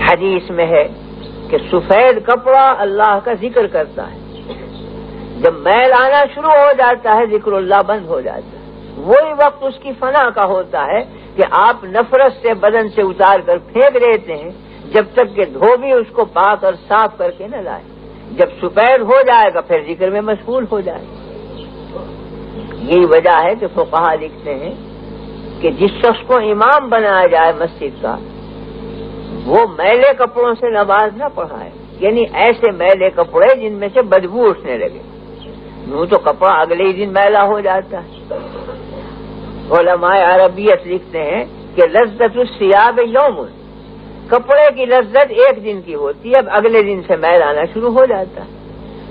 حدیث میں ہے کہ سفید کپڑا اللہ کا ذکر کرتا ہے، جب میل آنا شروع ہو جاتا ہے ذکر اللہ بند ہو جاتا ہے، وہی وقت اس کی فنا کا ہوتا ہے کہ آپ نفرت سے بدن سے اتار کر پھینک دیتے ہیں جب تک کہ دھوبی اس کو پاک اور صاف کر کے نہ لائے۔ جب سفید ہو جائے گا پھر ذکر میں مشغول ہو جائے گا۔ یہی وجہ ہے کہ فقہا لکھتے ہیں کہ جس شخص کو امام بنایا جائے مسجد کا، وہ میلے کپڑوں سے نماز نہ پڑھائے، یعنی ایسے میلے کپڑے جن میں سے بدبو اٹھنے لگے، یوں تو کپڑا اگلے ہی دن میلا ہو جاتا ہے۔ علماء عربیت لکھتے ہیں کہ لذت الثیاب یوم، کپڑے کی لذت ایک دن کی ہوتی ہے، اب اگلے دن سے میل آنا شروع ہو جاتا ہے،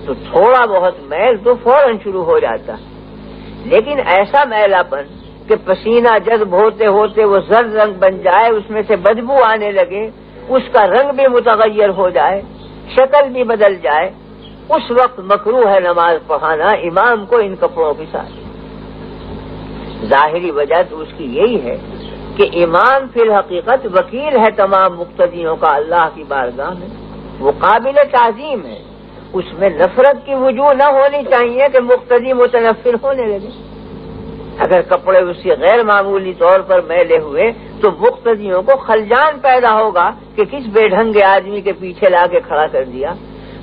تو تھوڑا بہت میل تو فوراً شروع ہو جاتا ہے، لیکن ایسا میلا پن کہ پسینہ جذب ہوتے ہوتے وہ زرد رنگ بن جائے، اس میں سے بدبو آنے لگے، اس کا رنگ بھی متغیر ہو جائے، شکل بھی بدل جائے، اس وقت مکروہ ہے نماز پڑھانا امام کو ان کپڑوں کے ساتھ۔ ظاہری وجہ تو اس کی یہی ہے کہ امام فی الحقیقت وکیل ہے تمام مقتدیوں کا اللہ کی بارگاہ میں، وہ قابل تعظیم ہے، اس میں نفرت کی وجوہ نہ ہونی چاہیے کہ مقتدی متنفر ہونے لگے۔ اگر کپڑے اس سے غیر معمولی طور پر میلے ہوئے تو مقتدیوں کو خلجان پیدا ہوگا کہ کس بے ڈھنگے آدمی کے پیچھے لا کے کھڑا کر دیا،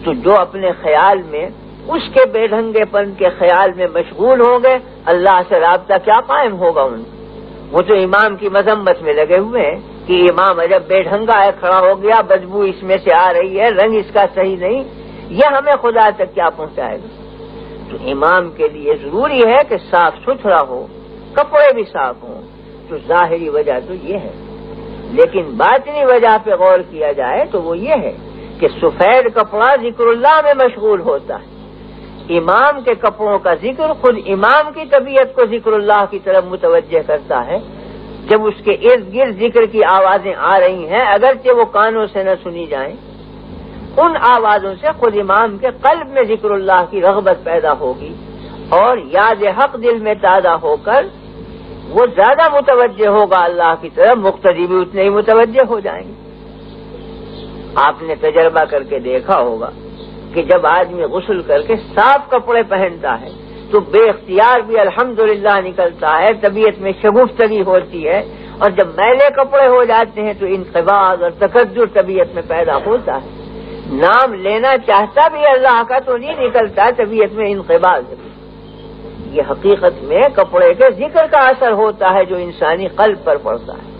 تو جو اپنے خیال میں اس کے بے ڈھنگے پن کے خیال میں مشغول ہوں گے، اللہ سے رابطہ کیا قائم ہوگا ان کو؟ وہ تو امام کی مذمت میں لگے ہوئے ہیں کہ امام عجب بے ڈھنگا ہے، کھڑا ہو گیا، بدبو اس میں سے آ رہی ہے، رنگ اس کا صحیح نہیں، یہ ہمیں خدا تک کیا پہنچائے گا؟ تو امام کے لیے ضروری ہے کہ صاف ستھرا ہو، کپڑے بھی صاف ہوں، تو ظاہری وجہ تو یہ ہے، لیکن باطنی وجہ پہ غور کیا جائے تو وہ یہ ہے کہ سفید کپڑا ذکر اللہ میں مشغول ہوتا ہے، امام کے کپڑوں کا ذکر خود امام کی طبیعت کو ذکر اللہ کی طرف متوجہ کرتا ہے۔ جب اس کے ارد گرد ذکر کی آوازیں آ رہی ہیں، اگرچہ وہ کانوں سے نہ سنی جائیں، ان آوازوں سے خود امام کے قلب میں ذکر اللہ کی رغبت پیدا ہوگی اور یاد حق دل میں تازہ ہو کر وہ زیادہ متوجہ ہوگا اللہ کی طرف، مقتدی بھی اتنے ہی متوجہ ہو جائیں گے۔ آپ نے تجربہ کر کے دیکھا ہوگا کہ جب آدمی غسل کر کے صاف کپڑے پہنتا ہے تو بے اختیار بھی الحمدللہ نکلتا ہے، طبیعت میں شگفتگی ہوتی ہے، اور جب میلے کپڑے ہو جاتے ہیں تو انقباض اور تکدر طبیعت میں پیدا ہوتا ہے، نام لینا چاہتا بھی اللہ کا تو نہیں نکلتا، طبیعت میں انقباض۔ یہ حقیقت میں کپڑے کے ذکر کا اثر ہوتا ہے جو انسانی قلب پر پڑتا ہے۔